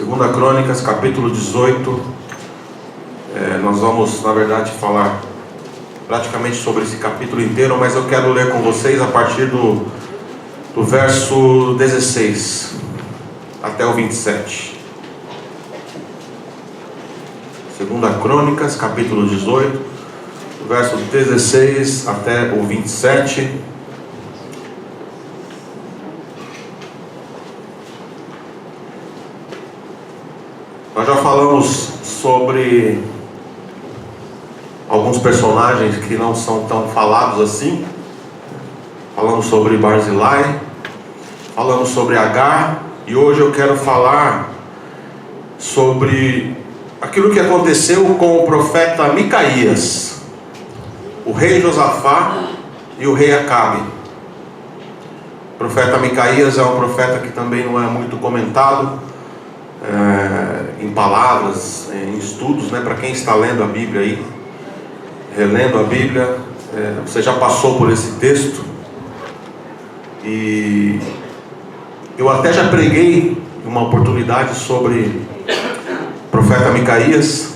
Segunda Crônicas, capítulo 18. Nós vamos, na verdade, falar praticamente sobre esse capítulo inteiro, mas eu quero ler com vocês a partir do verso 16 até o 27. Segunda Crônicas, capítulo 18, do verso 16 até o 27. Nós já falamos sobre alguns personagens que não são tão falados assim. Falamos sobre Barzilai, falamos sobre Agar, e hoje eu quero falar sobre aquilo que aconteceu com o profeta Micaías, o rei Josafá e o rei Acabe. O profeta Micaías é um profeta que também não é muito comentado em palavras, em estudos, para quem está lendo a Bíblia aí, relendo a Bíblia, você já passou por esse texto, e eu até já preguei uma oportunidade sobre o profeta Micaías,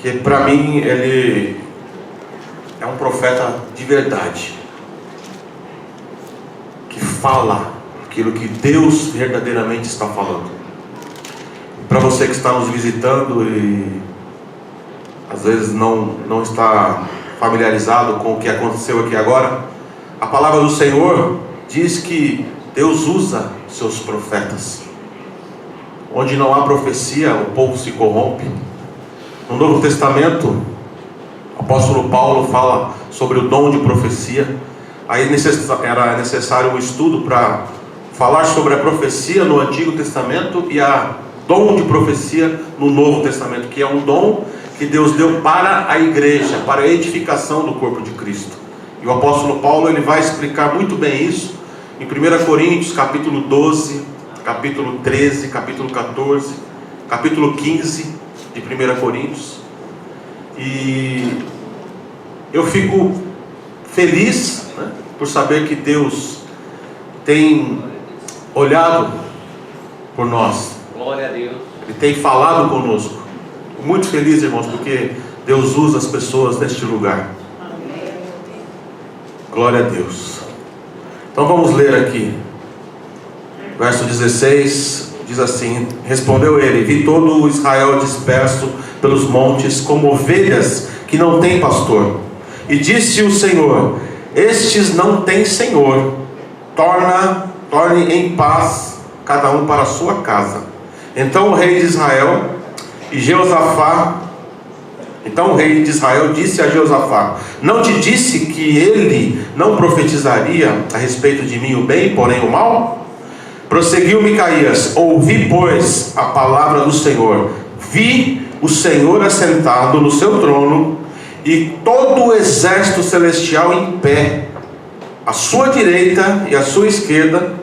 que para mim ele é um profeta de verdade, que fala aquilo que Deus verdadeiramente está falando. Para você que está nos visitando e às vezes não está familiarizado com o que aconteceu aqui agora, a palavra do Senhor diz que Deus usa seus profetas. Onde não há profecia, o povo se corrompe. No Novo Testamento, o apóstolo Paulo fala sobre o dom de profecia. Aí era necessário um estudo para falar sobre a profecia no Antigo Testamento e a dom de profecia no Novo Testamento, que é um dom que Deus deu para a igreja, para a edificação do corpo de Cristo. E o apóstolo Paulo ele vai explicar muito bem isso em 1 Coríntios, capítulo 12, capítulo 13, capítulo 14, capítulo 15 de 1 Coríntios. E eu fico feliz, por saber que Deus tem olhado por nós. Glória a Deus. Ele tem falado conosco. Muito feliz, irmãos, porque Deus usa as pessoas neste lugar. Glória a Deus. Então vamos ler aqui. Verso 16 diz assim: respondeu ele: vi todo o Israel disperso pelos montes, como ovelhas que não têm pastor. E disse o Senhor: estes não têm senhor. Torne em paz cada um para a sua casa. Então o rei de Israel disse a Jeosafá: não te disse que ele não profetizaria a respeito de mim o bem, porém o mal? Prosseguiu Micaías: ouvi, pois, a palavra do Senhor. Vi o Senhor assentado no seu trono, e todo o exército celestial em pé, à sua direita e à sua esquerda.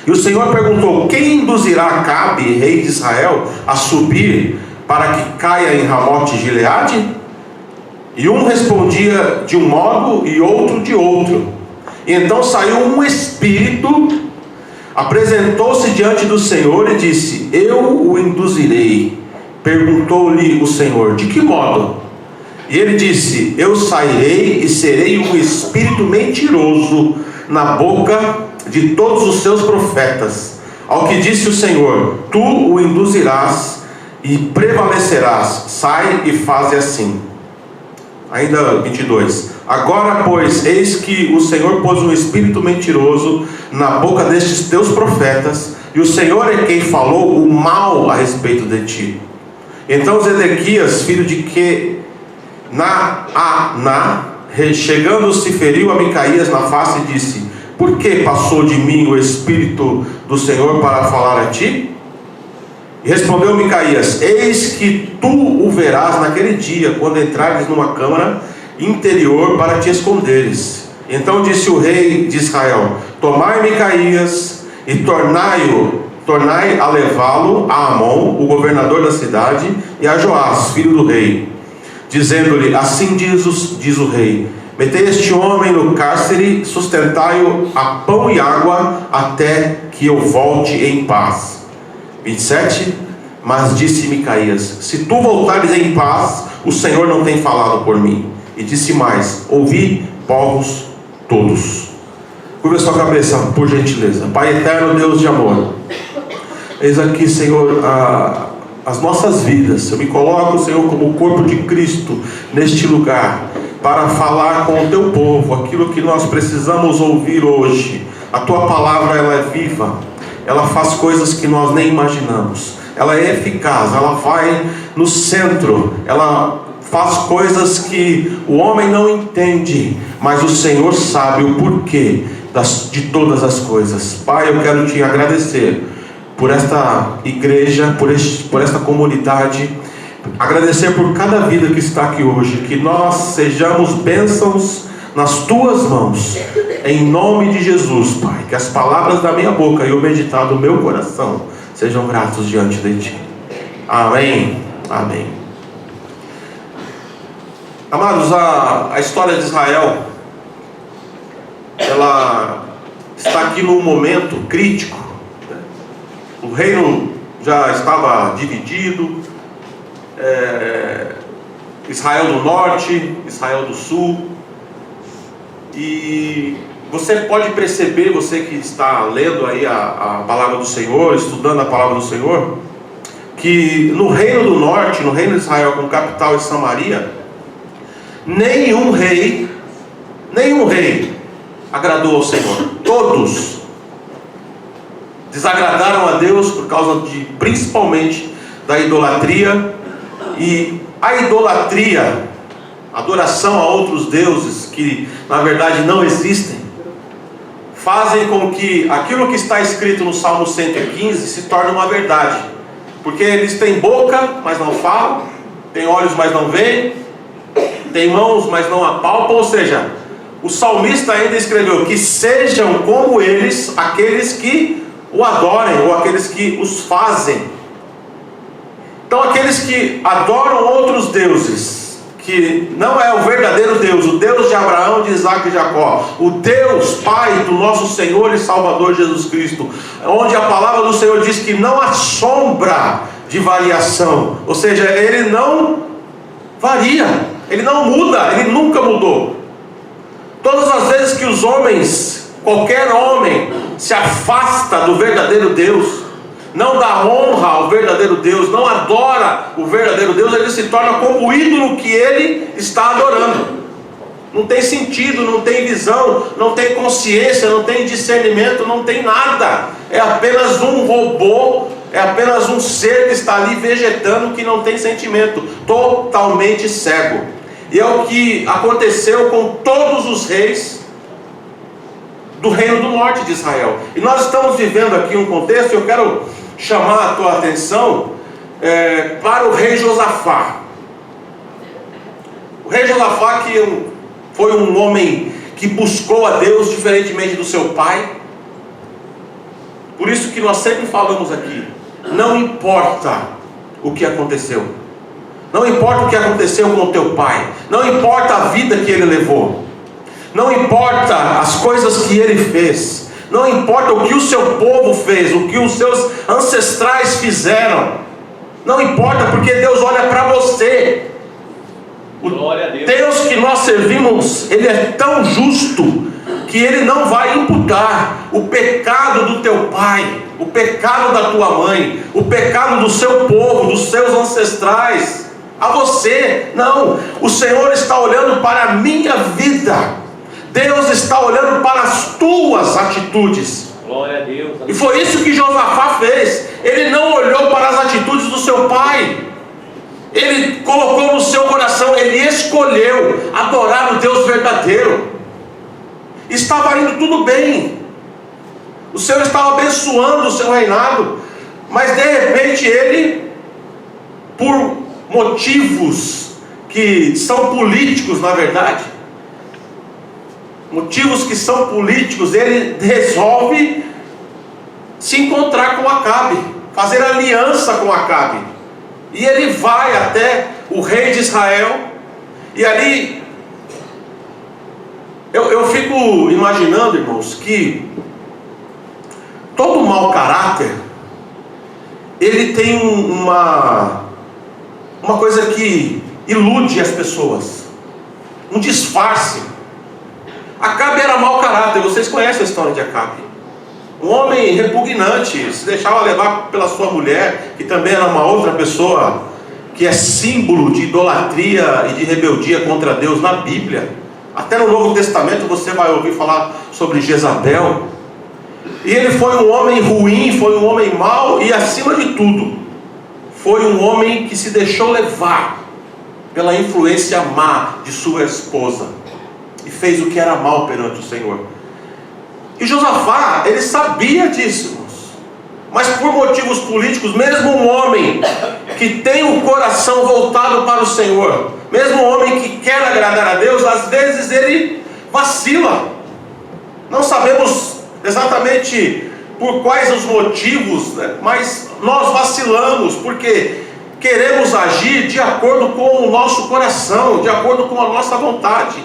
E o Senhor perguntou: quem induzirá Acabe, rei de Israel, a subir para que caia em Ramote Gileade? E um respondia de um modo e outro de outro. E então saiu um espírito, apresentou-se diante do Senhor e disse: eu o induzirei. Perguntou-lhe o Senhor: de que modo? E ele disse: eu sairei e serei um espírito mentiroso na boca de todos os seus profetas. Ao que disse o Senhor: tu o induzirás e prevalecerás. Sai e faze assim. Ainda 22. Agora, pois, eis que o Senhor pôs um espírito mentiroso na boca destes teus profetas, e o Senhor é quem falou o mal a respeito de ti. Então Zedequias, filho de chegando-se, feriu a Micaías na face e disse: por que passou de mim o Espírito do Senhor para falar a ti? E respondeu Micaías: eis que tu o verás naquele dia, quando entrares numa câmara interior para te esconderes. Então disse o rei de Israel: tomai Micaías e tornai a levá-lo a Amon, o governador da cidade, e a Joás, filho do rei, dizendo-lhe: assim diz o rei: metei este homem no cárcere, sustentai-o a pão e água, até que eu volte em paz. 27. Mas disse Micaías: se tu voltares em paz, o Senhor não tem falado por mim. E disse mais: ouvi, povos todos. Curva sua cabeça, por gentileza. Pai eterno, Deus de amor, eis aqui, Senhor, as nossas vidas. Eu me coloco, Senhor, como o corpo de Cristo neste lugar, para falar com o teu povo aquilo que nós precisamos ouvir hoje. A tua palavra, ela é viva, ela faz coisas que nós nem imaginamos, ela é eficaz, ela vai no centro, ela faz coisas que o homem não entende, mas o Senhor sabe o porquê de todas as coisas. Pai, eu quero te agradecer por esta igreja, por esta comunidade, agradecer por cada vida que está aqui hoje, que nós sejamos bênçãos nas tuas mãos, em nome de Jesus, Pai. Que as palavras da minha boca e o meditar do meu coração sejam gratos diante de ti. Amém. Amém. Amados, a história de Israel, ela está aqui num momento crítico. O reino já estava dividido, Israel do norte, Israel do sul. E você pode perceber, você que está lendo aí a palavra do Senhor, estudando a palavra do Senhor, que no reino do norte, no reino de Israel com capital em Samaria, nenhum rei agradou ao Senhor. Todos desagradaram a Deus por causa principalmente da idolatria. E a idolatria, adoração a outros deuses que na verdade não existem, fazem com que aquilo que está escrito no Salmo 115 se torne uma verdade. Porque eles têm boca, mas não falam, têm olhos, mas não veem, têm mãos, mas não apalpam. Ou seja, o salmista ainda escreveu que sejam como eles aqueles que o adorem, ou aqueles que os fazem. Então aqueles que adoram outros deuses, que não é o verdadeiro Deus, o Deus de Abraão, de Isaac e de Jacó, o Deus Pai do nosso Senhor e Salvador Jesus Cristo, onde a palavra do Senhor diz que não há sombra de variação, ou seja, Ele não varia, Ele não muda, Ele nunca mudou. Todas as vezes que os homens, qualquer homem, se afasta do verdadeiro Deus, não dá honra ao verdadeiro Deus, não adora o verdadeiro Deus, ele se torna como o ídolo que ele está adorando. Não tem sentido, não tem visão, não tem consciência, não tem discernimento, não tem nada. É apenas um robô, é apenas um ser que está ali vegetando, que não tem sentimento, totalmente cego. E é o que aconteceu com todos os reis do reino do norte de Israel. E nós estamos vivendo aqui um contexto, eu quero chamar a tua atenção para o rei Josafá. O rei Josafá, que foi um homem que buscou a Deus diferentemente do seu pai. Por isso que nós sempre falamos aqui, não importa o que aconteceu, não importa o que aconteceu com o teu pai, não importa a vida que ele levou, não importa as coisas que ele fez, não importa o que o seu povo fez, o que os seus ancestrais fizeram, não importa, porque Deus olha para você. O Deus que nós servimos, Ele é tão justo que Ele não vai imputar o pecado do teu pai, o pecado da tua mãe, o pecado do seu povo, dos seus ancestrais a você. Não, o Senhor está olhando para a minha vida. Deus está olhando para as tuas atitudes. Glória a Deus. E foi isso que Josafá fez. Ele não olhou para as atitudes do seu pai. Ele colocou no seu coração, ele escolheu adorar o Deus verdadeiro. Estava indo tudo bem. O Senhor estava abençoando o seu reinado. Mas de repente ele, por motivos que são políticos na verdade, motivos que são políticos, ele resolve se encontrar com Acabe, fazer aliança com Acabe. E ele vai até o rei de Israel, e ali eu fico imaginando, irmãos, que todo mau caráter ele tem uma coisa que ilude as pessoas, um disfarce. Acabe era mau caráter, vocês conhecem a história de Acabe. Um homem repugnante, se deixava levar pela sua mulher, que também era uma outra pessoa, que é símbolo de idolatria e de rebeldia contra Deus na Bíblia. Até no Novo Testamento você vai ouvir falar sobre Jezabel. E ele foi um homem ruim, foi um homem mau, e acima de tudo, foi um homem que se deixou levar pela influência má de sua esposa, e fez o que era mal perante o Senhor. E Josafá, ele sabia disso, irmãos. Mas por motivos políticos, mesmo um homem que tem o coração voltado para o Senhor, mesmo um homem que quer agradar a Deus, às vezes ele vacila. Não sabemos exatamente por quais os motivos, né? Mas nós vacilamos, porque queremos agir de acordo com o nosso coração, de acordo com a nossa vontade,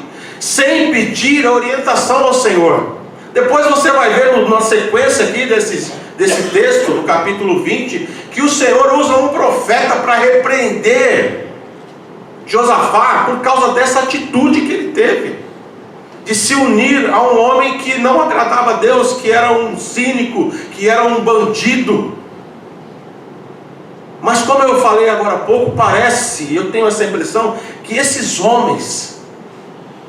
sem pedir a orientação ao Senhor. Depois você vai ver na sequência aqui desse texto, no capítulo 20, que o Senhor usa um profeta para repreender Josafá por causa dessa atitude que ele teve, de se unir a um homem que não agradava a Deus, que era um cínico, que era um bandido. Mas como eu falei agora há pouco, parece, eu tenho essa impressão, que esses homens,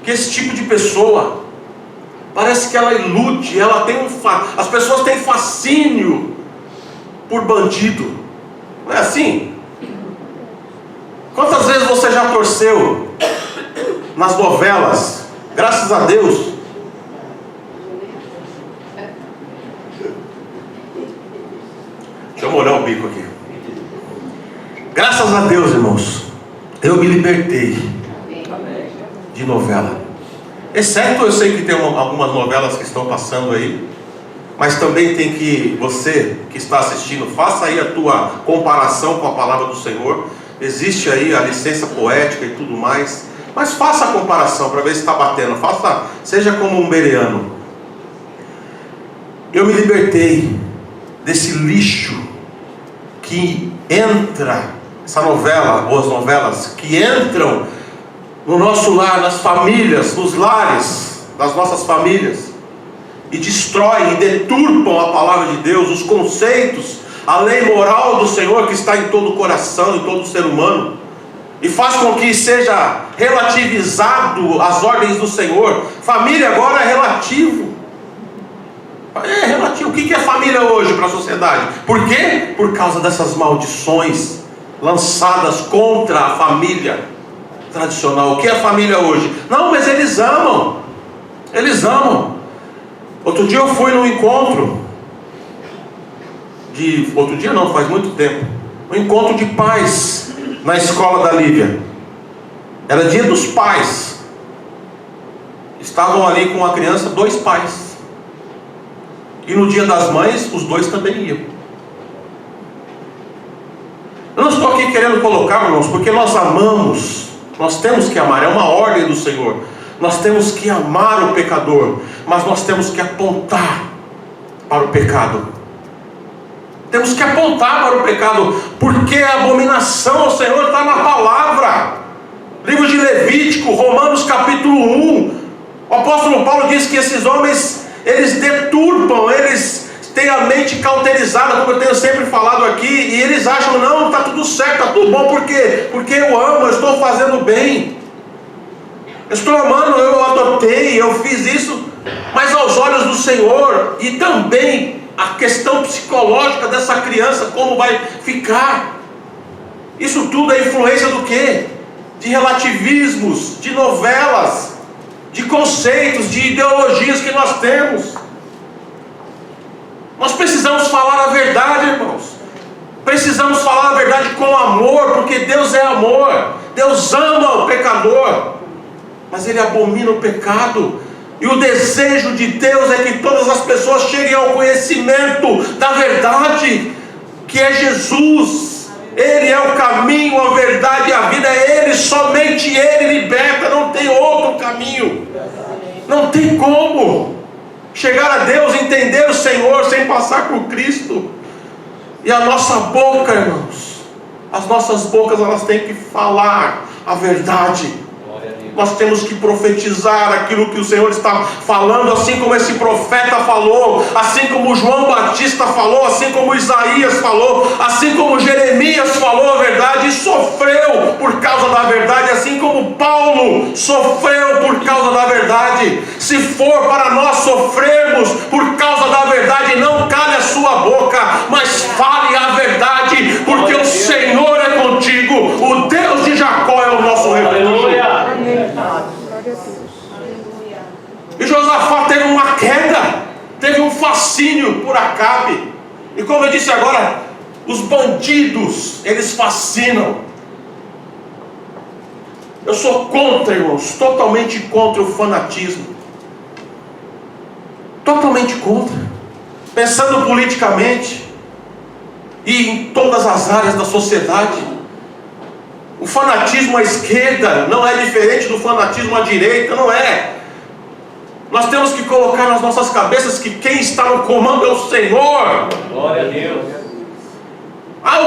que esse tipo de pessoa, parece que ela ilude, ela tem as pessoas têm fascínio por bandido. Não é assim? Quantas vezes você já torceu nas novelas? Graças a Deus. Deixa eu molhar o bico aqui. Graças a Deus, irmãos, eu me libertei de novela. Exceto, eu sei que tem algumas novelas que estão passando aí, mas também tem que, você que está assistindo, faça aí a tua comparação com a palavra do Senhor. Existe aí a licença poética e tudo mais, mas faça a comparação para ver se está batendo. Seja como um bereano. Eu me libertei desse lixo que entra, essa novela, ou as novelas que entram no nosso lar, nas famílias, nos lares das nossas famílias, e destroem e deturpam a palavra de Deus, os conceitos, a lei moral do Senhor que está em todo o coração, em todo o ser humano, e faz com que seja relativizado as ordens do Senhor. Família agora é relativo. É relativo. O que é família hoje para a sociedade? Por quê? Por causa dessas maldições lançadas contra a família tradicional. O que é família hoje? Não, mas eles amam. Eles amam. Outro dia eu fui num encontro outro dia não, faz muito tempo, um encontro de pais na escola da Lívia. Era dia dos pais. Estavam ali com a criança 2 pais, e no dia das mães os 2 também iam. Eu não estou aqui querendo colocar, irmãos, porque nós amamos, nós temos que amar, é uma ordem do Senhor. Nós temos que amar o pecador, mas nós temos que apontar para o pecado. Temos que apontar para o pecado, porque a abominação ao Senhor está na palavra. Livro de Levítico, Romanos capítulo 1. O apóstolo Paulo diz que esses homens, eles deturpam, eles têm a mente cauterizada, como eu tenho sempre falado aqui, e eles acham, não, está tudo certo, está tudo bom, por quê? Porque eu amo, eu estou fazendo bem, eu estou amando, eu adotei, eu fiz isso, mas aos olhos do Senhor, e também a questão psicológica dessa criança, como vai ficar. Isso tudo é influência do quê? De relativismos, de novelas, de conceitos, de ideologias que nós temos. Nós precisamos falar a verdade, irmãos. Precisamos falar a verdade com amor, porque Deus é amor. Deus ama o pecador, mas Ele abomina o pecado. E o desejo de Deus é que todas as pessoas cheguem ao conhecimento da verdade, que é Jesus. Ele é o caminho, a verdade e a vida. É Ele, somente Ele liberta. Não tem outro caminho. Não tem como chegar a Deus, entender o Senhor sem passar por Cristo. E a nossa boca, irmãos, as nossas bocas, elas têm que falar a verdade. Nós temos que profetizar aquilo que o Senhor está falando, assim como esse profeta falou, assim como João Batista falou, assim como Isaías falou, assim como Jeremias falou a verdade e sofreu por causa da verdade, assim como Paulo sofreu por causa da verdade. Se for para nós sofrermos por causa da verdade, não cale a sua boca, mas fale a verdade, porque o Senhor é contigo, o Deus de Jacó é o nosso refúgio. E Josafá teve uma queda, teve um fascínio por Acabe. E como eu disse agora, os bandidos, eles fascinam. Eu sou contra, irmãos, totalmente contra o fanatismo. Totalmente contra. Pensando politicamente e em todas as áreas da sociedade. O fanatismo à esquerda não é diferente do fanatismo à direita, não é. Nós temos que colocar nas nossas cabeças que quem está no comando é o Senhor. Glória a Deus.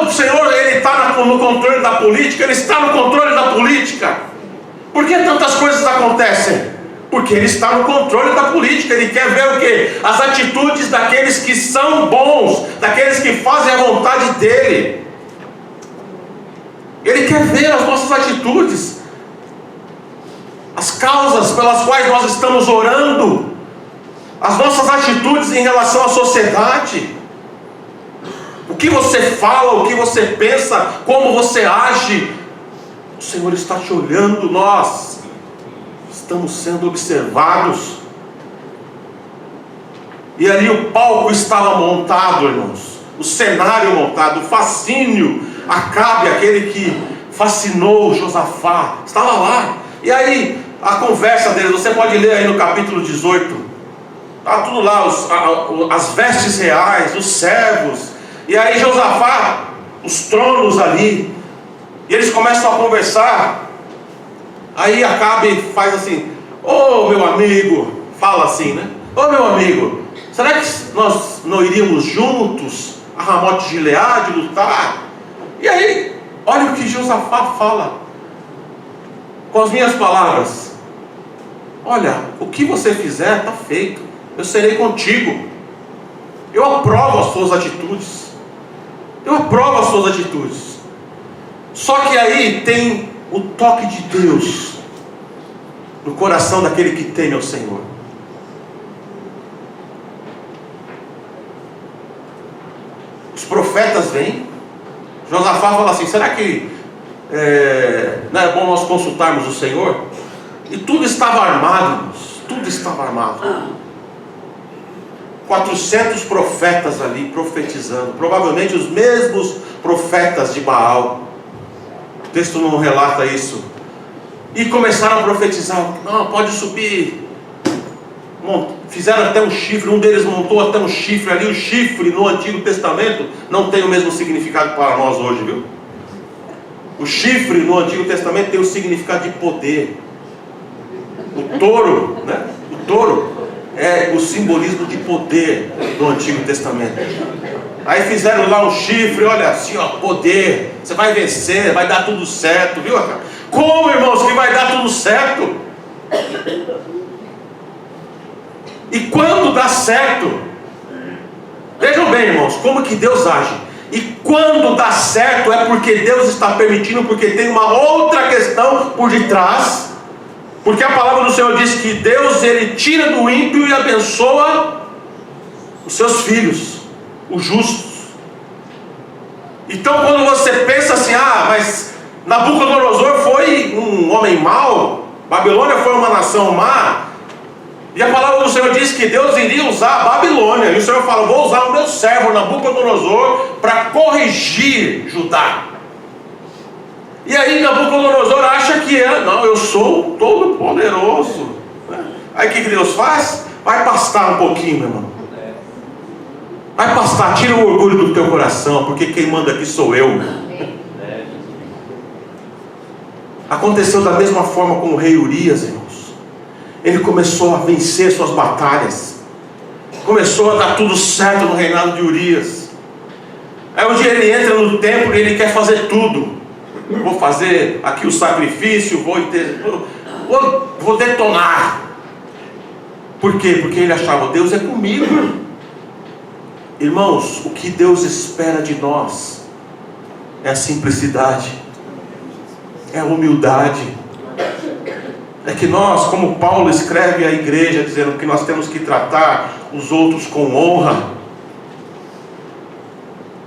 O Senhor, Ele está no controle da política, Ele está no controle da política. Por que tantas coisas acontecem? Porque Ele está no controle da política. Ele quer ver o quê? As atitudes daqueles que são bons, daqueles que fazem a vontade dEle. Ele quer ver as nossas atitudes, as causas pelas quais nós estamos orando, as nossas atitudes em relação à sociedade, o que você fala, o que você pensa, como você age. O Senhor está te olhando, nós estamos sendo observados. E ali o palco estava montado, irmãos, o cenário montado, o fascínio. Acabe, aquele que fascinou Josafá, estava lá. E aí, a conversa deles, você pode ler aí no capítulo 18. Está tudo lá, as vestes reais, os servos. E aí Josafá, os tronos ali. E eles começam a conversar. Aí Acabe faz assim: ô meu amigo, fala assim, né? Ô meu amigo, será que nós não iríamos juntos a Ramote de Gileade lutar? E aí, olha o que Josafá fala, com as minhas palavras: olha, o que você fizer está feito, eu serei contigo, eu aprovo as suas atitudes, eu aprovo as suas atitudes. Só que aí tem o toque de Deus no coração daquele que teme ao Senhor. Os profetas vêm. Josafá fala assim: será que não é bom nós consultarmos o Senhor? E tudo estava armado, irmãos, tudo estava armado. 400 profetas ali profetizando, provavelmente os mesmos profetas de Baal. O texto não relata isso. E começaram a profetizar: não, pode subir. Fizeram até um chifre, um deles montou até um chifre ali. O chifre no Antigo Testamento não tem o mesmo significado para nós hoje, viu? O chifre no Antigo Testamento tem o significado de poder. O touro, né? O touro é o simbolismo de poder do Antigo Testamento. Aí fizeram lá um chifre, olha assim, ó, poder. Você vai vencer, vai dar tudo certo, viu? Como, irmãos, que vai dar tudo certo? E quando dá certo, vejam bem, irmãos, como que Deus age. E quando dá certo é porque Deus está permitindo, porque tem uma outra questão por detrás. Porque a palavra do Senhor diz que Deus, Ele tira do ímpio e abençoa os seus filhos, os justos. Então quando você pensa assim: mas Nabucodonosor foi um homem mau, Babilônia foi uma nação má, e a palavra do Senhor diz que Deus iria usar a Babilônia, e o Senhor fala: vou usar o meu servo Nabucodonosor para corrigir Judá. E aí Nabucodonosor acha que não, eu sou todo poderoso. Aí o que Deus faz? Vai pastar um pouquinho, meu irmão. Vai pastar, tira o orgulho do teu coração, porque quem manda aqui sou eu. Aconteceu da mesma forma com o rei Urias, irmãos. Ele começou a vencer suas batalhas, começou a dar tudo certo no reinado de Urias. Aí um dia ele entra no templo e ele quer fazer tudo. Vou fazer aqui o sacrifício, vou detonar. Por quê? Porque ele achava, Deus é comigo. Irmãos, o que Deus espera de nós é a simplicidade, é a humildade. É que nós, como Paulo escreve à igreja, dizendo que nós temos que tratar os outros com honra,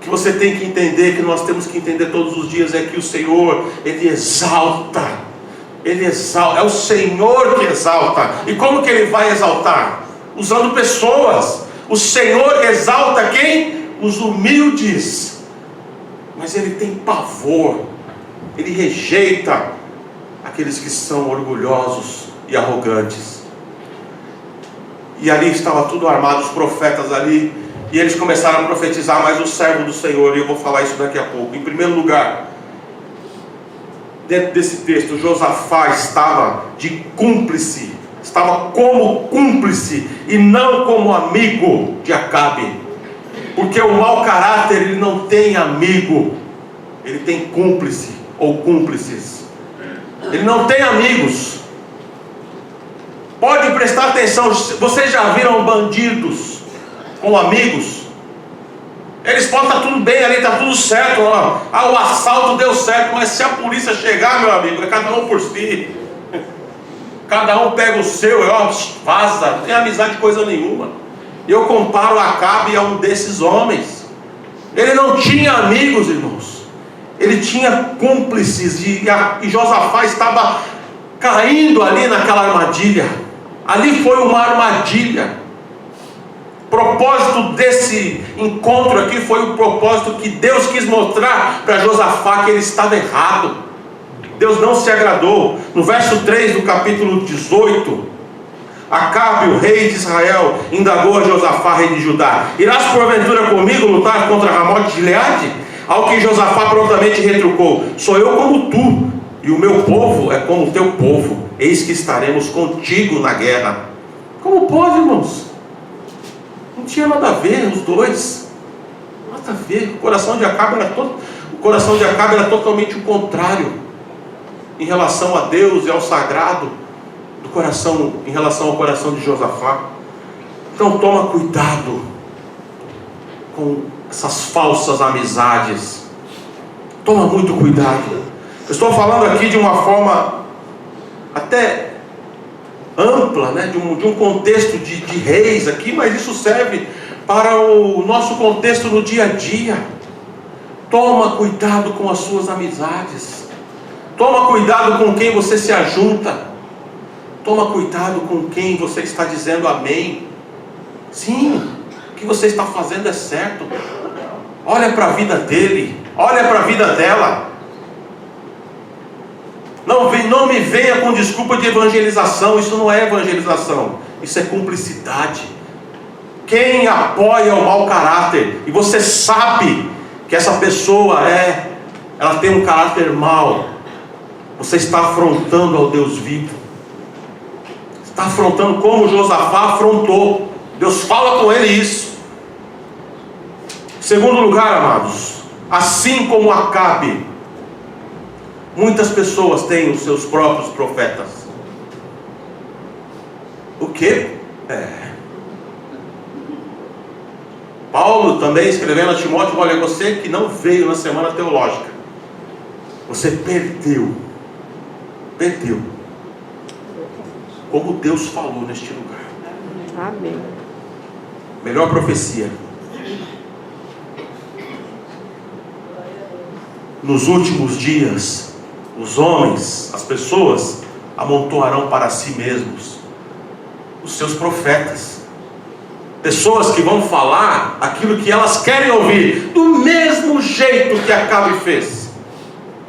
que você tem que entender, que nós temos que entender todos os dias, é que o Senhor, Ele exalta, é o Senhor que exalta. E como que Ele vai exaltar? Usando pessoas. O Senhor exalta quem? Os humildes. Mas Ele tem pavor, Ele rejeita aqueles que são orgulhosos e arrogantes. E ali estava tudo armado, os profetas ali, e eles começaram a profetizar, mas o servo do Senhor, e eu vou falar isso daqui a pouco. Em primeiro lugar, dentro desse texto, Josafá estava de cúmplice, estava como cúmplice e não como amigo de Acabe, porque o mau caráter, ele não tem amigo, ele tem cúmplice ou cúmplices. Ele não tem amigos. Pode prestar atenção. Vocês já viram bandidos com amigos? Eles podem estar tudo bem ali, está tudo certo. Ó. O assalto deu certo, mas se a polícia chegar, meu amigo, é cada um por si. Cada um pega o seu e vaza. Não tem amizade coisa nenhuma. Eu comparo Acabe a um desses homens. Ele não tinha amigos, irmãos. Ele tinha cúmplices, e Josafá estava caindo ali naquela armadilha. Ali foi uma armadilha. O propósito desse encontro aqui foi o propósito que Deus quis mostrar para Josafá, que ele estava errado. Deus não se agradou. No verso 3 do capítulo 18, Acabe, o rei de Israel, indagou a Josafá, rei de Judá: irás porventura comigo lutar contra Ramote de Gileade? Ao que Josafá prontamente retrucou: sou eu como tu, e o meu povo é como o teu povo. Eis que estaremos contigo na guerra. Como pode, irmãos? Não tinha nada a ver os dois. Nada a ver. O coração de Acabe era totalmente o contrário em relação a Deus e ao sagrado do coração, em relação ao coração de Josafá. Então toma cuidado com essas falsas amizades. Toma muito cuidado. Eu estou falando aqui de uma forma até ampla, né? de um contexto de reis aqui, mas isso serve para o nosso contexto no dia a dia. Toma cuidado com as suas amizades. Toma cuidado com quem você se ajunta. Toma cuidado com quem você está dizendo amém. Sim, o que você está fazendo é certo. Olha para a vida dele, olha para a vida dela. Não me venha com desculpa de evangelização. Isso não é evangelização, isso é cumplicidade. Quem apoia o mau caráter, e você sabe que essa pessoa ela tem um caráter mau, você está afrontando ao Deus vivo. Está afrontando como Josafá afrontou. Deus fala com ele isso. Segundo lugar, amados, assim como Acabe, muitas pessoas têm os seus próprios profetas. O quê? Paulo também escrevendo a Timóteo: olha, você que não veio na semana teológica, você perdeu como Deus falou neste lugar. Amém. Melhor profecia: nos últimos dias, os homens, as pessoas, amontoarão para si mesmos os seus profetas. Pessoas que vão falar aquilo que elas querem ouvir, do mesmo jeito que Acabe fez.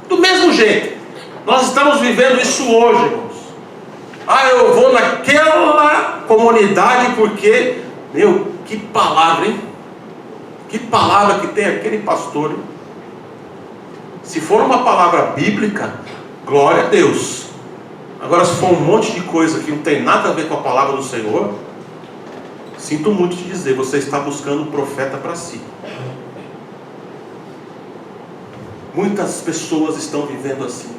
Do mesmo jeito. Nós estamos vivendo isso hoje, irmãos. Eu vou naquela comunidade porque, que palavra, hein? Que palavra que tem aquele pastor, hein? Se for uma palavra bíblica, glória a Deus. Agora, se for um monte de coisa que não tem nada a ver com a palavra do Senhor, sinto muito te dizer, você está buscando um profeta para si. Muitas pessoas estão vivendo assim.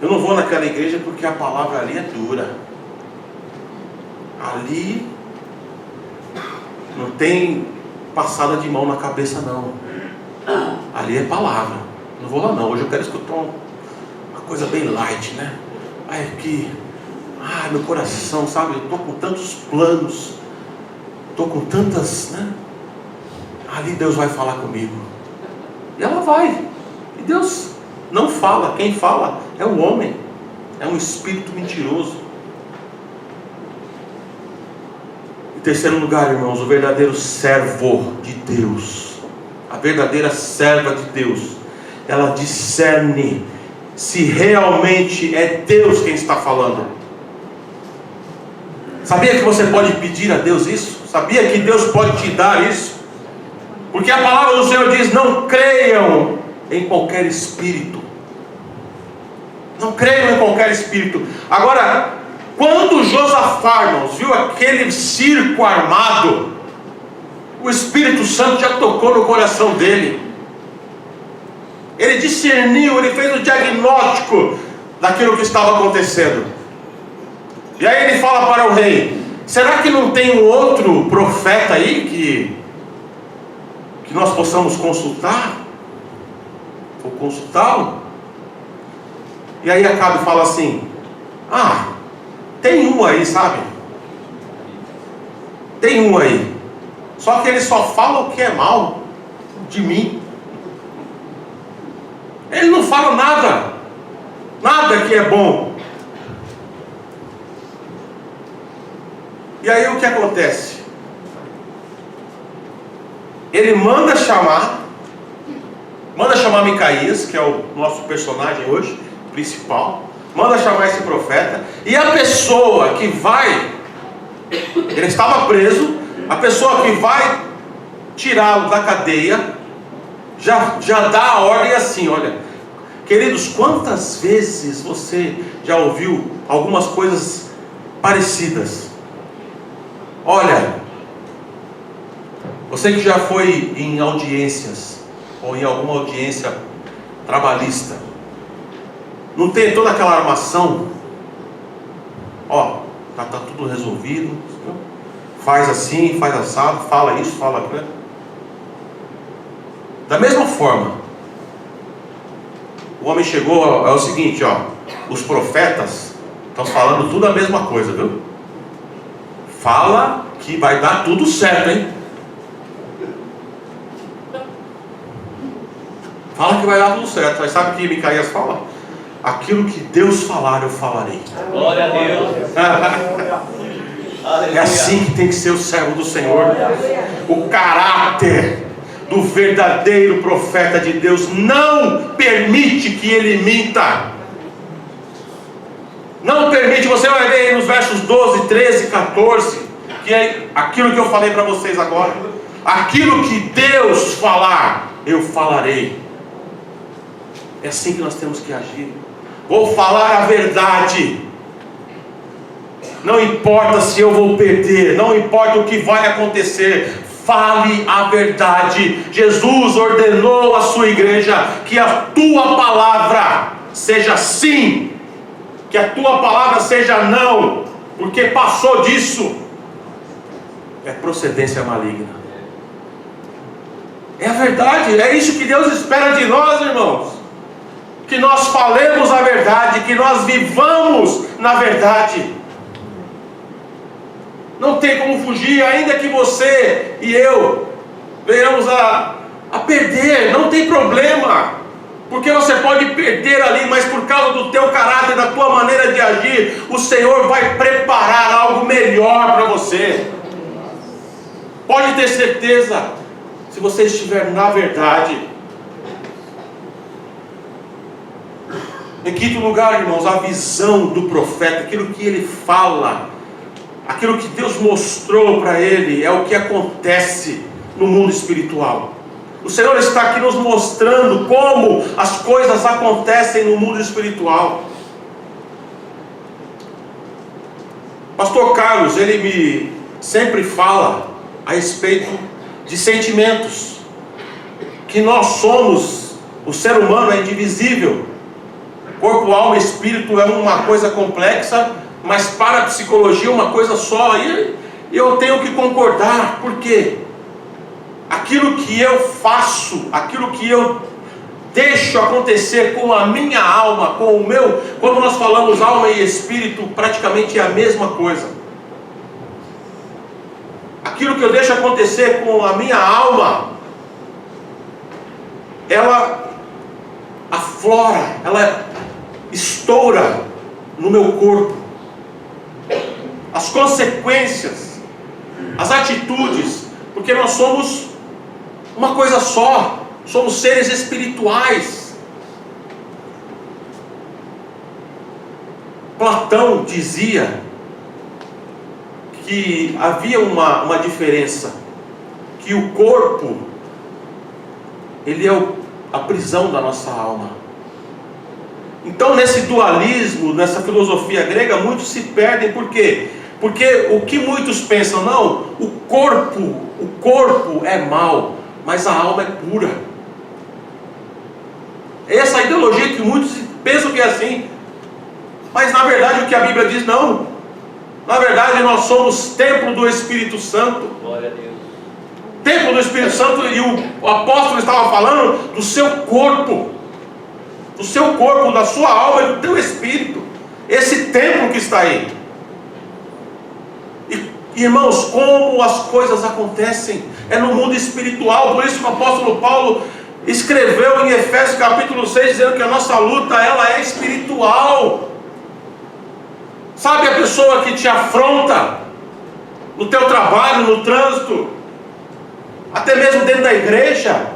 Eu não vou naquela igreja porque a palavra ali é dura. Ali não tem passada de mão na cabeça não. Ali é palavra. Não vou lá não. Hoje eu quero escutar uma coisa bem light, né? Ai, que... meu coração, sabe? Eu estou com tantos planos. Estou com tantas, né? Ali Deus vai falar comigo. E ela vai. E Deus não fala. Quem fala é o homem. É um espírito mentiroso. Em terceiro lugar, irmãos, o verdadeiro servo de Deus, a verdadeira serva de Deus, ela discerne se realmente é Deus quem está falando. Sabia que você pode pedir a Deus isso? Sabia que Deus pode te dar isso? Porque a palavra do Senhor diz: não creiam em qualquer espírito. Não creiam em qualquer espírito. Agora, quando Josafá, irmãos, viu aquele circo armado, o Espírito Santo já tocou no coração dele. Ele discerniu, ele fez o diagnóstico daquilo que estava acontecendo. E aí ele fala para o rei: será que não tem um outro profeta aí que nós possamos consultar? Ou consultá-lo? E aí Acabe fala assim: tem um aí, sabe? Tem um aí. Só que ele só fala o que é mal de mim. Ele não fala nada que é bom. E aí o que acontece? Ele manda chamar Micaías, que é o nosso personagem hoje, principal. Manda chamar esse profeta. E a pessoa que vai, ele estava preso, a pessoa que vai tirá-lo da cadeia, já dá a ordem assim: olha, queridos, quantas vezes você já ouviu algumas coisas parecidas? Olha, você que já foi em audiências, ou em alguma audiência trabalhista, não tem toda aquela armação? Tá tudo resolvido, faz assim, faz assado, fala isso, fala aquilo. Da mesma forma, o homem chegou, é o seguinte, os profetas estão falando tudo a mesma coisa, viu? Fala que vai dar tudo certo, hein? Fala que vai dar tudo certo. Mas sabe o que Micaías fala? Aquilo que Deus falar, eu falarei. Glória a Deus. É assim que tem que ser o servo do Senhor. O caráter do verdadeiro profeta de Deus não permite que ele minta. Não permite. Você vai ver aí nos versos 12, 13, 14, que é aquilo que eu falei para vocês agora. Aquilo que Deus falar, eu falarei. É assim que nós temos que agir. Vou falar a verdade. Não importa se eu vou perder, não importa o que vai acontecer, fale a verdade. Jesus ordenou à sua igreja que a tua palavra seja sim, que a tua palavra seja não, porque passou disso. É procedência maligna. É a verdade, é isso que Deus espera de nós, irmãos. Que nós falemos a verdade, que nós vivamos na verdade. Não tem como fugir, ainda que você e eu venhamos a perder, não tem problema, porque você pode perder ali, mas por causa do teu caráter, da tua maneira de agir, o Senhor vai preparar algo melhor para você. Pode ter certeza, se você estiver na verdade. Em quinto lugar, irmãos, a visão do profeta, aquilo que ele fala, aquilo que Deus mostrou para ele, é o que acontece no mundo espiritual. O Senhor está aqui nos mostrando como as coisas acontecem no mundo espiritual. Pastor Carlos, ele me sempre fala a respeito de sentimentos, que nós somos, o ser humano é indivisível. Corpo, alma e espírito é uma coisa complexa, mas para a psicologia é uma coisa só. E eu tenho que concordar, porque aquilo que eu faço, aquilo que eu deixo acontecer com a minha alma, com o meu, quando nós falamos alma e espírito, praticamente é a mesma coisa. Aquilo que eu deixo acontecer com a minha alma, ela aflora, ela estoura no meu corpo. As consequências, as atitudes, porque nós somos uma coisa só, somos seres espirituais. Platão dizia que havia uma diferença, que o corpo, ele é a prisão da nossa alma. Então, nesse dualismo, nessa filosofia grega, muitos se perdem. Por quê? Porque o que muitos pensam, não, o corpo é mau, mas a alma é pura. Essa ideologia que muitos pensam que é assim, mas na verdade o que a Bíblia diz, não. Na verdade nós somos templo do Espírito Santo. Glória a Deus. Templo do Espírito Santo, e o apóstolo estava falando do seu corpo. Do seu corpo, da sua alma e do teu espírito. Esse templo que está aí. E, irmãos, como as coisas acontecem é no mundo espiritual. Por isso que o apóstolo Paulo escreveu em Efésios capítulo 6, dizendo que a nossa luta, ela é espiritual. Sabe a pessoa que te afronta no teu trabalho, no trânsito, até mesmo dentro da igreja?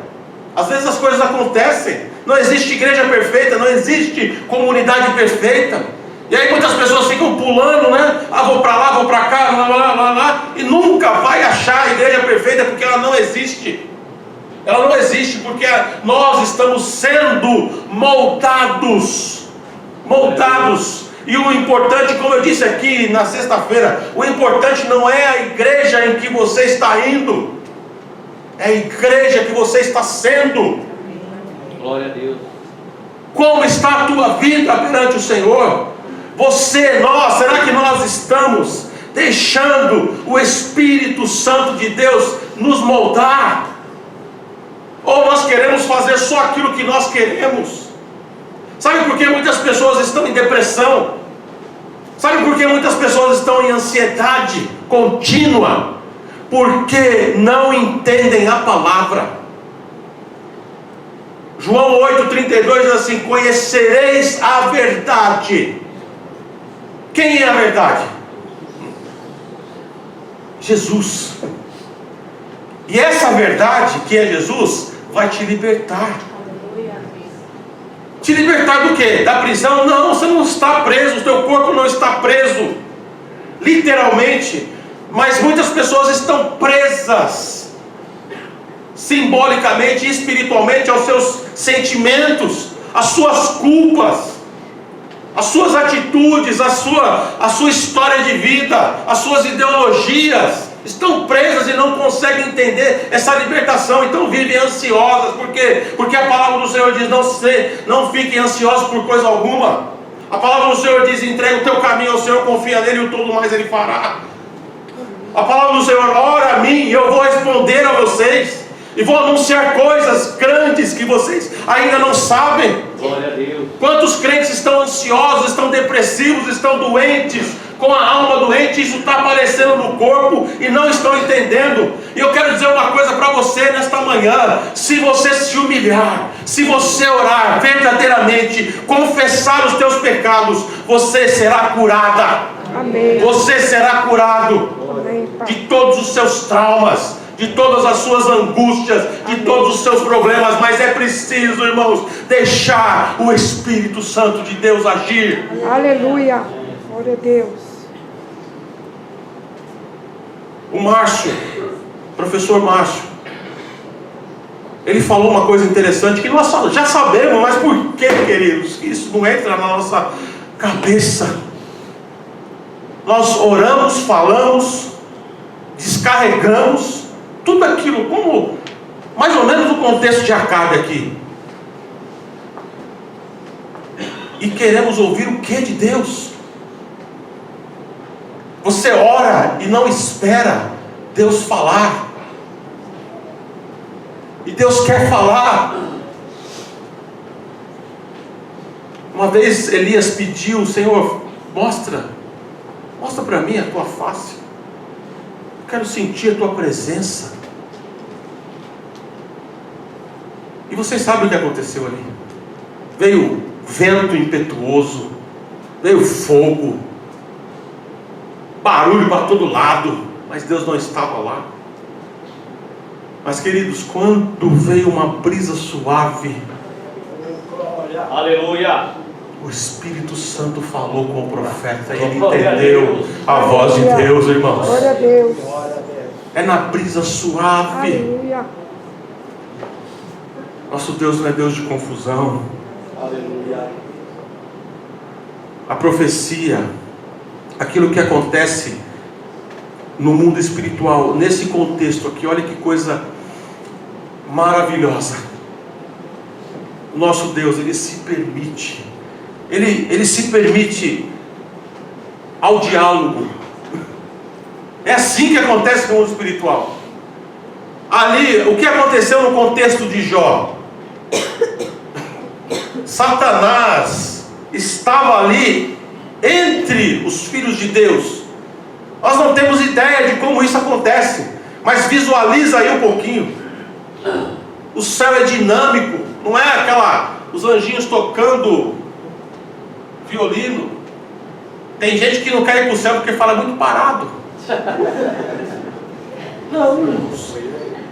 Às vezes as coisas acontecem. Não existe igreja perfeita, não existe comunidade perfeita. E aí muitas pessoas ficam pulando, né? Ah, vou para lá, vou para cá, lá, e nunca vai achar a igreja perfeita, porque ela não existe. Ela não existe, porque nós estamos sendo moldados. E o importante, como eu disse aqui na sexta-feira, o importante não é a igreja em que você está indo, é a igreja que você está sendo. Glória a Deus. Como está a tua vida perante o Senhor? Será que nós estamos deixando o Espírito Santo de Deus nos moldar? Ou nós queremos fazer só aquilo que nós queremos? Sabe por que muitas pessoas estão em depressão? Sabe por que muitas pessoas estão em ansiedade contínua? Porque não entendem a palavra. João 8,32 diz assim: conhecereis a verdade. Quem é a verdade? Jesus. E essa verdade, que é Jesus, vai te libertar. Te libertar do quê? Da prisão? Não, você não está preso, o teu corpo não está preso, literalmente. Mas muitas pessoas estão presas, simbolicamente e espiritualmente, aos seus sentimentos, às suas culpas, às suas atitudes, à sua história de vida, às suas ideologias. Estão presas e não conseguem entender essa libertação, então vivem ansiosas. Por quê? Porque a palavra do Senhor diz: não fiquem ansiosos por coisa alguma. A palavra do Senhor diz: entrega o teu caminho ao Senhor, confia nele e o tudo mais ele fará. A palavra do Senhor: ora a mim e eu vou responder a vocês, e vou anunciar coisas grandes que vocês ainda não sabem. Glória a Deus. Quantos crentes estão ansiosos, estão depressivos, estão doentes, com a alma doente? Isso está aparecendo no corpo e não estão entendendo. E eu quero dizer uma coisa para você nesta manhã: se você se humilhar, se você orar verdadeiramente, confessar os teus pecados, você será curada. Amém. Você será curado. Amém, Pai. De todos os seus traumas, de todas as suas angústias, de todos os seus problemas. Mas é preciso, irmãos, deixar o Espírito Santo de Deus agir. Aleluia. Glória a Deus. O Márcio, professor Márcio, ele falou uma coisa interessante que nós já sabemos, mas por que, queridos? Isso não entra na nossa cabeça. Nós oramos, falamos, descarregamos tudo aquilo, mais ou menos o contexto de Acabe aqui. E queremos ouvir o que de Deus? Você ora e não espera Deus falar. E Deus quer falar. Uma vez Elias pediu: Senhor, mostra para mim a tua face. Eu quero sentir a tua presença. E vocês sabem o que aconteceu ali. Veio vento impetuoso, veio fogo, barulho para todo lado, mas Deus não estava lá. Mas queridos, quando veio uma brisa suave, aleluia, o Espírito Santo falou com o profeta, e ele entendeu a voz de Deus, irmãos. Glória a Deus. É na brisa suave. Aleluia. Nosso Deus não é Deus de confusão. aleluia, A profecia, aquilo que acontece no mundo espiritual, nesse contexto aqui, olha que coisa maravilhosa. Nosso Deus, Ele se permite, Ele se permite ao diálogo. É assim que acontece com o mundo espiritual. Ali, o que aconteceu no contexto de Jó? Satanás estava ali entre os filhos de Deus. Nós não temos ideia de como isso acontece, mas visualiza aí um pouquinho. O céu é dinâmico, não é os anjinhos tocando violino. Tem gente que não quer ir para o céu porque fala muito parado. Não, irmãos.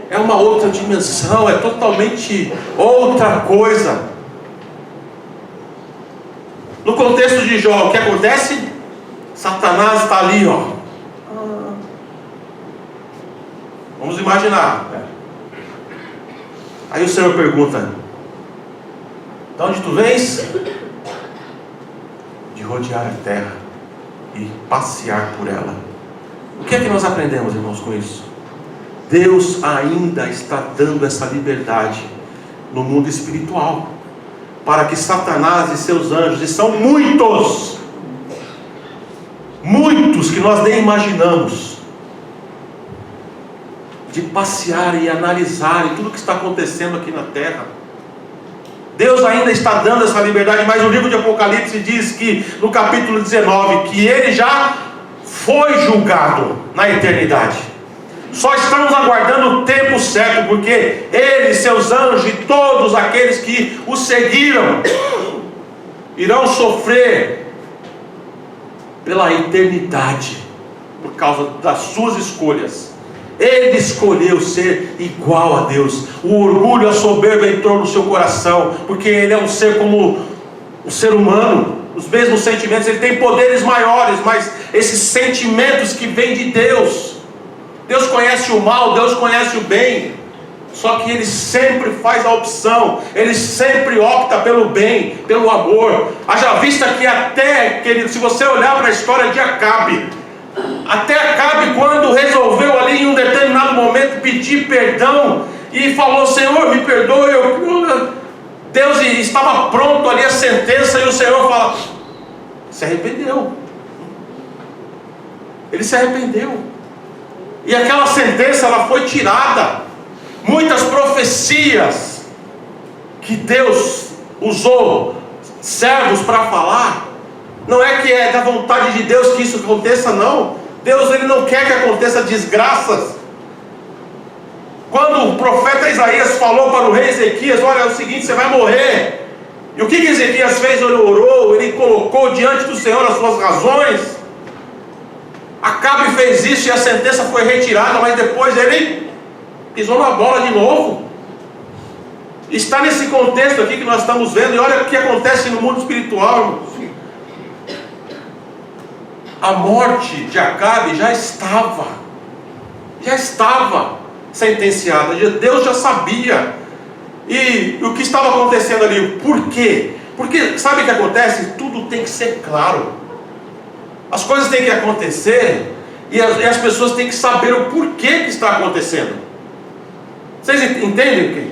É uma outra dimensão, é totalmente outra coisa. No contexto de Jó, o que acontece? Satanás está ali, ó. Vamos imaginar. Aí o Senhor pergunta: de onde tu vens? De rodear a terra e passear por ela. O que é que nós aprendemos, irmãos, com isso? Deus ainda está dando essa liberdade no mundo espiritual, para que Satanás e seus anjos, e são muitos que nós nem imaginamos, de passear e analisar tudo que está acontecendo aqui na terra. Deus ainda está dando essa liberdade, mas o livro de Apocalipse diz que no capítulo 19, que ele já foi julgado na eternidade. Só estamos aguardando o tempo certo, porque ele, seus anjos e todos aqueles que o seguiram irão sofrer pela eternidade por causa das suas escolhas. Ele escolheu ser igual a Deus. O orgulho, a soberba entrou no seu coração, porque ele é um ser como um ser humano, os mesmos sentimentos. Ele tem poderes maiores, mas esses sentimentos que vêm de Deus. Deus conhece o mal, Deus conhece o bem, só que Ele sempre faz a opção, Ele sempre opta pelo bem, pelo amor. Haja vista que até, querido, se você olhar para a história de Acabe, até Acabe, quando resolveu ali em um determinado momento pedir perdão e falou: Senhor, me perdoe, Deus estava pronto ali a sentença, e o Senhor fala: se arrependeu. Ele se arrependeu. E aquela sentença, ela foi tirada. Muitas profecias que Deus usou servos para falar, não é que é da vontade de Deus que isso aconteça, não. Deus, Ele não quer que aconteça desgraças. Quando o profeta Isaías falou para o rei Ezequias: olha, é o seguinte, você vai morrer. E o que Ezequias fez? Ele orou, ele colocou diante do Senhor as suas razões. Acabe fez isso e a sentença foi retirada, mas depois ele pisou na bola de novo. Está nesse contexto aqui que nós estamos vendo, e olha o que acontece no mundo espiritual, irmãos. A morte de Acabe já estava sentenciada, Deus já sabia. E o que estava acontecendo ali? Por quê? Porque sabe o que acontece? Tudo tem que ser claro. As coisas têm que acontecer, e as pessoas têm que saber o porquê que está acontecendo. Vocês entendem o quê?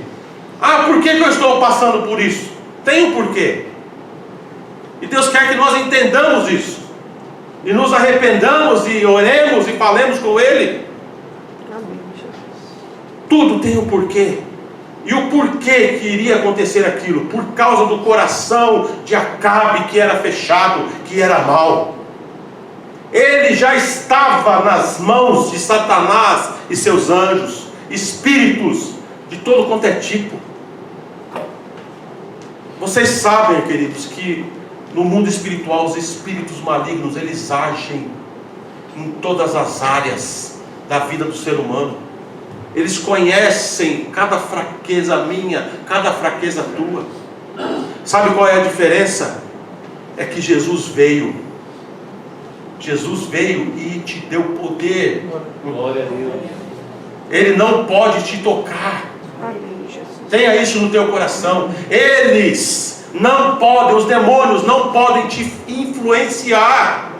Por que eu estou passando por isso? Tem um porquê. E Deus quer que nós entendamos isso. E nos arrependamos e oremos e falemos com Ele. Amém, Jesus. Tudo tem um porquê. E o porquê que iria acontecer aquilo? Por causa do coração de Acabe, que era fechado, que era mau. Ele já estava nas mãos de Satanás e seus anjos, espíritos de todo quanto é tipo. Vocês sabem, queridos, que no mundo espiritual os espíritos malignos, eles agem em todas as áreas da vida do ser humano. Eles conhecem cada fraqueza minha, cada fraqueza tua. Sabe qual é a diferença? É que Jesus veio. Jesus veio e te deu poder. Glória a Deus. Ele não pode te tocar. Amém, Jesus. Tenha isso no teu coração. Eles não podem, os demônios não podem te influenciar.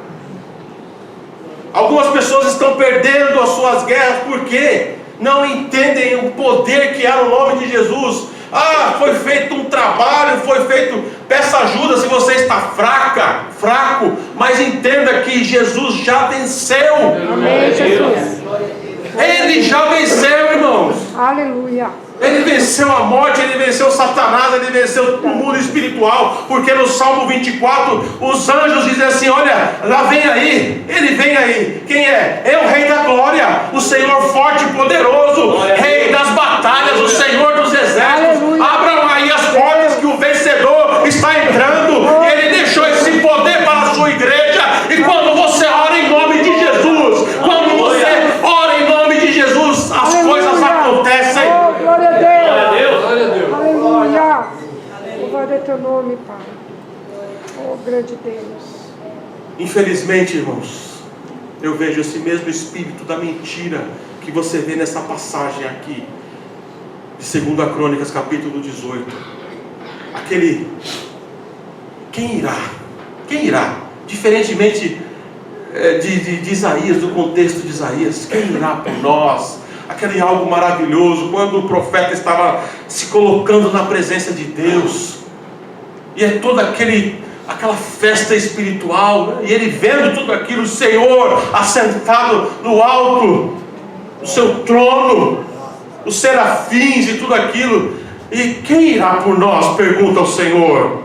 Algumas pessoas estão perdendo as suas guerras porque não entendem o poder que há no nome de Jesus. Foi feito um trabalho, foi feito, peça ajuda se você está fraco, mas entenda que Jesus já venceu. Amém, Jesus. Ele já venceu, irmãos. Aleluia. Ele venceu a morte, ele venceu Satanás, ele venceu o mundo espiritual, porque no Salmo 24, os anjos dizem assim: olha, lá vem aí, ele vem aí. Quem é? É o Rei da Glória, o Senhor forte e poderoso, Rei das batalhas, o Senhor dos exércitos. Aleluia. Abram aí as portas que o vencedor está entrando. Ele deixou esse poder para a sua igreja. E quando você ora em nome de Jesus, quando você ora em nome de Jesus, as coisas acontecem. Glória a Deus. Glória a Deus. Glória a Deus. Aleluia. Louvado é teu nome, Pai. Oh, grande Deus. Infelizmente, irmãos, eu vejo esse mesmo espírito da mentira que você vê nessa passagem aqui de 2 Crônicas, capítulo 18. Aquele, quem irá? Diferentemente de Isaías, do contexto de Isaías, quem irá por nós? Aquele algo maravilhoso, quando o profeta estava se colocando na presença de Deus, e é toda aquela festa espiritual, né? E ele vendo tudo aquilo, o Senhor assentado no alto do seu trono, os serafins e tudo aquilo. E quem irá por nós? Pergunta o Senhor.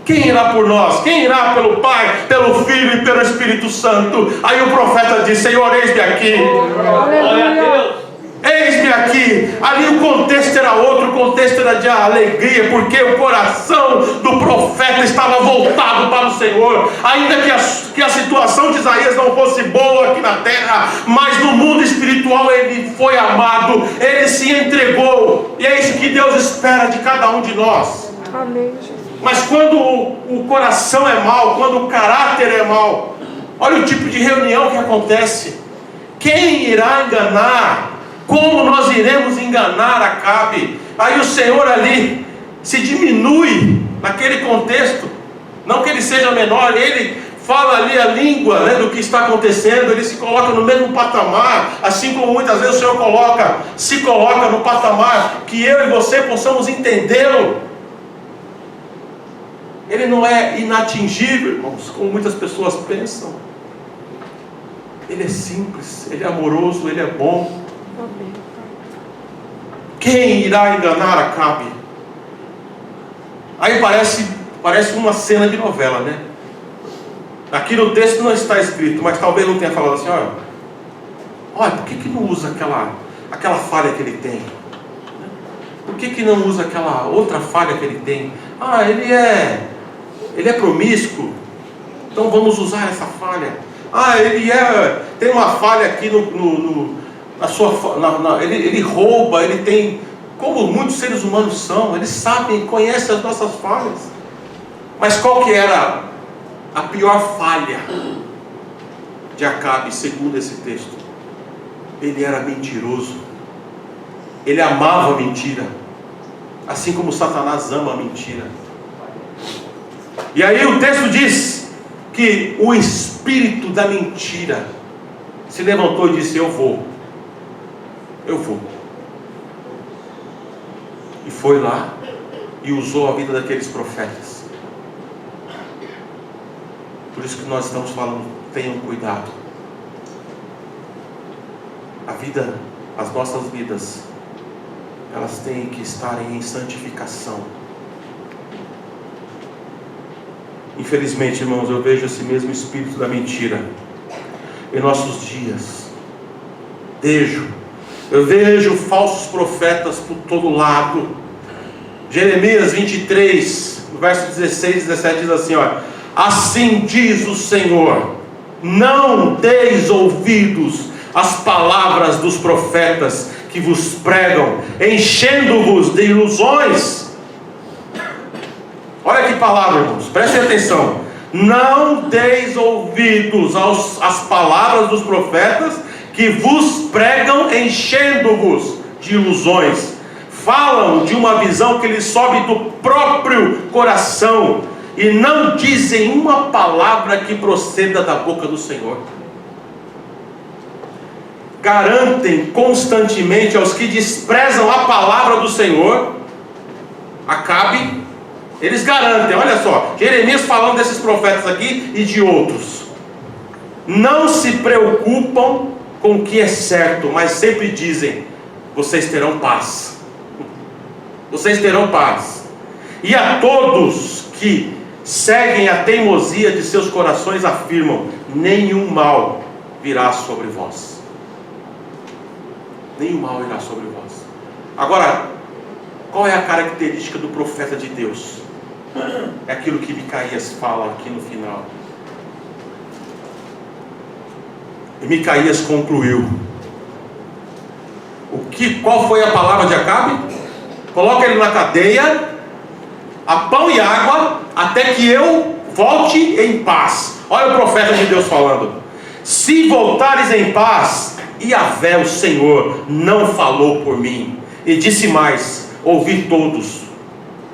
Quem irá por nós? Quem irá pelo Pai, pelo Filho e pelo Espírito Santo? Aí o profeta diz: Senhor, eis-me aqui. Glória a Deus. Eis-me aqui. Ali o contexto era outro, o contexto era de alegria, porque o coração do profeta estava voltado para o Senhor. Ainda que a situação de Isaías não fosse boa aqui na terra, mas no mundo espiritual ele foi amado, ele se entregou. E é isso que Deus espera de cada um de nós. Amém, Jesus. Mas quando o coração é mau, quando o caráter é mau, olha o tipo de reunião que acontece. Quem irá enganar? Como nós iremos enganar Acabe? Aí o Senhor ali se diminui naquele contexto. Não que ele seja menor, ele fala ali a língua, né, do que está acontecendo. Ele se coloca no mesmo patamar, assim como muitas vezes o Senhor se coloca no patamar que eu e você possamos entendê-lo. Ele não é inatingível, irmãos, como muitas pessoas pensam. Ele é simples, ele é amoroso, ele é bom. Amém, Pai. Quem irá enganar Acabe? Aí parece uma cena de novela, né? Aqui no texto não está escrito, mas talvez não tenha falado assim: olha, por que não usa aquela falha que ele tem? Por que não usa aquela outra falha que ele tem? Ele é promíscuo, então vamos usar essa falha. Tem uma falha aqui ele rouba, ele tem, como muitos seres humanos são, eles sabem, conhecem as nossas falhas. Mas qual que era a pior falha de Acabe, segundo esse texto? Ele era mentiroso, ele amava a mentira, assim como Satanás ama a mentira. E aí o texto diz que o espírito da mentira se levantou e disse: eu vou. foi lá e usou a vida daqueles profetas. Por isso que nós estamos falando, tenham cuidado. As nossas vidas, elas têm que estar em santificação. Infelizmente, irmãos, eu vejo esse mesmo espírito da mentira em nossos dias. Eu vejo falsos profetas por todo lado. Jeremias 23, no verso 16 e 17 diz assim, olha: assim diz o Senhor, não deis ouvidos às palavras dos profetas que vos pregam, enchendo-vos de ilusões. Olha que palavra, irmãos, prestem atenção. Não deis ouvidos às palavras dos profetas que vos pregam, enchendo-vos de ilusões. Falam de uma visão que lhes sobe do próprio coração, e não dizem uma palavra que proceda da boca do Senhor. Garantem constantemente aos que desprezam a palavra do Senhor. Acabe. Eles garantem, olha só, Jeremias falando desses profetas aqui e de outros. Não se preocupam com o que é certo, mas sempre dizem: vocês terão paz. Vocês terão paz. E a todos que seguem a teimosia de seus corações afirmam: nenhum mal virá sobre vós. Nenhum mal irá sobre vós. Agora, qual é a característica do profeta de Deus? É aquilo que Micaías fala aqui no final. E Micaías concluiu. Qual foi a palavra de Acabe? Coloca ele na cadeia, a pão e água, até que eu volte em paz. Olha o profeta de Deus falando: se voltares em paz, Yahvé, o Senhor, não falou por mim. E disse mais: ouvi todo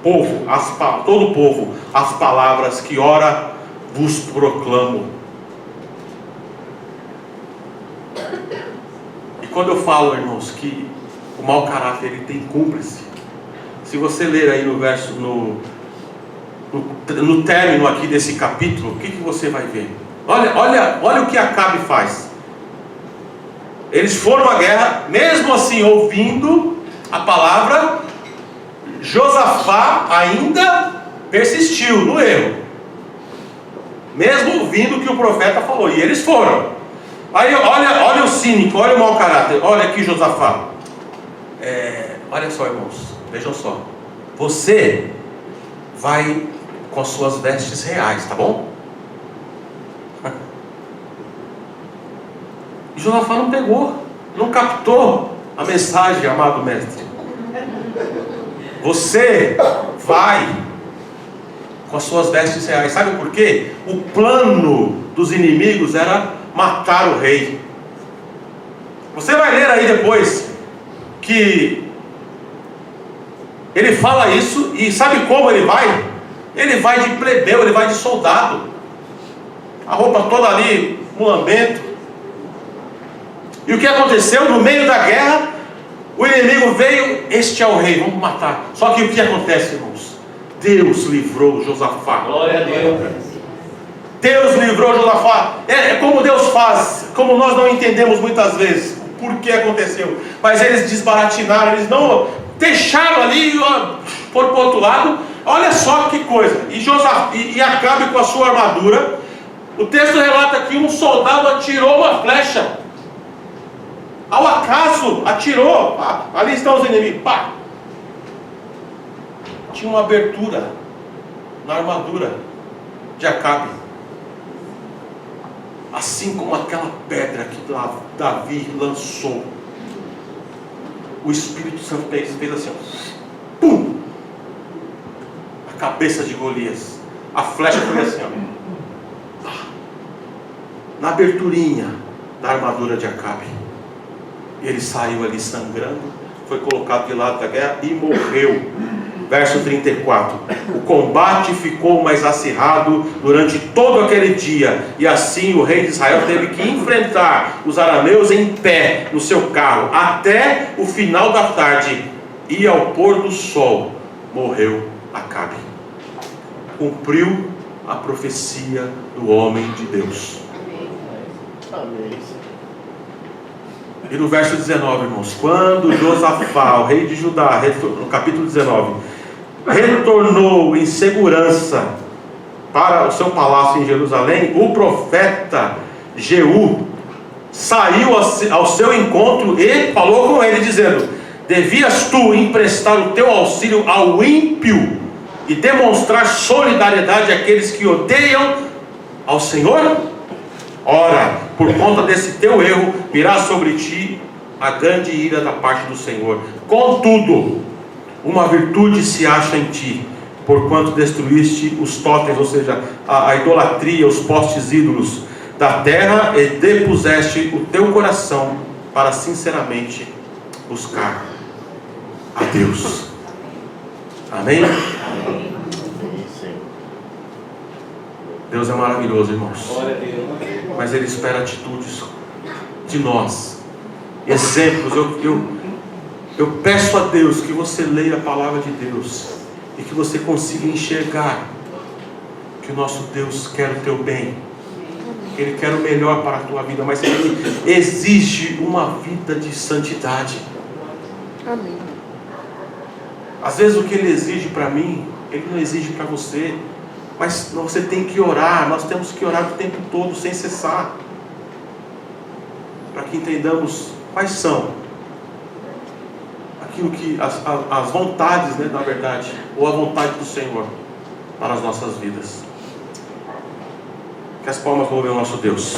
o povo, as palavras que ora vos proclamo. E quando eu falo, irmãos, que o mau caráter ele tem cúmplice, se você ler aí no verso, no término aqui desse capítulo, o que você vai ver? Olha o que Acabe faz. Eles foram à guerra, mesmo assim ouvindo a palavra. Josafá ainda persistiu no erro, mesmo ouvindo o que o profeta falou, e eles foram. Aí olha o cínico, olha o mau caráter. Olha aqui Josafá. Olha só, irmãos, vejam só. Você vai com as suas vestes reais, tá bom? E Josafá não pegou, não captou a mensagem, amado mestre. Você vai com as suas vestes reais. Sabe por quê? O plano dos inimigos era matar o rei. Você vai ler aí depois que ele fala isso, e sabe como ele vai? Ele vai de plebeu, ele vai de soldado, a roupa toda ali, mulambento. E o que aconteceu? No meio da guerra, o inimigo veio: este é o rei, vamos matar. Só que o que acontece, irmãos? Deus livrou Josafá. Glória a Deus. Deus livrou Josafá. É como Deus faz, como nós não entendemos muitas vezes por que aconteceu. Mas eles desbaratinaram, eles não deixaram ali, foram para o outro lado. Olha só que coisa. E Acabe com a sua armadura. O texto relata que um soldado atirou uma flecha. Ao acaso, atirou. Ali estão os inimigos. Pá! Tinha uma abertura na armadura de Acabe. Assim como aquela pedra que Davi lançou. O Espírito Santo fez assim, ó. Pum! A cabeça de Golias. A flecha foi assim, ó. Na aberturinha da armadura de Acabe. Ele saiu ali sangrando, foi colocado de lado da guerra e morreu. Verso 34. O combate ficou mais acirrado durante todo aquele dia, e assim o rei de Israel teve que enfrentar os arameus em pé no seu carro até o final da tarde. e ao pôr do sol morreu Acabe. Cumpriu a profecia do homem de Deus. Amém. E no verso 19, irmãos, quando Josafá, o rei de Judá, no capítulo 19, retornou em segurança para o seu palácio em Jerusalém, o profeta Jeú saiu ao seu encontro e falou com ele, dizendo: devias tu emprestar o teu auxílio ao ímpio e demonstrar solidariedade àqueles que odeiam ao Senhor? Ora, por conta desse teu erro, virá sobre ti a grande ira da parte do Senhor. Contudo, uma virtude se acha em ti, porquanto destruíste os totens, ou seja, a idolatria, os postes ídolos da terra, e depuseste o teu coração para sinceramente buscar a Deus. Amém? Deus é maravilhoso, irmãos. Glória a Deus. Mas Ele espera atitudes de nós, exemplos. Eu peço a Deus que você leia a palavra de Deus e que você consiga enxergar que o nosso Deus quer o teu bem, que Ele quer o melhor para a tua vida, mas Ele exige uma vida de santidade. Amém. Às vezes o que Ele exige para mim, Ele não exige para você. Mas você tem que orar, nós temos que orar o tempo todo, sem cessar, para que entendamos quais são aquilo que, as vontades, né, na verdade, ou a vontade do Senhor para as nossas vidas. Que as palmas louvem o nosso Deus.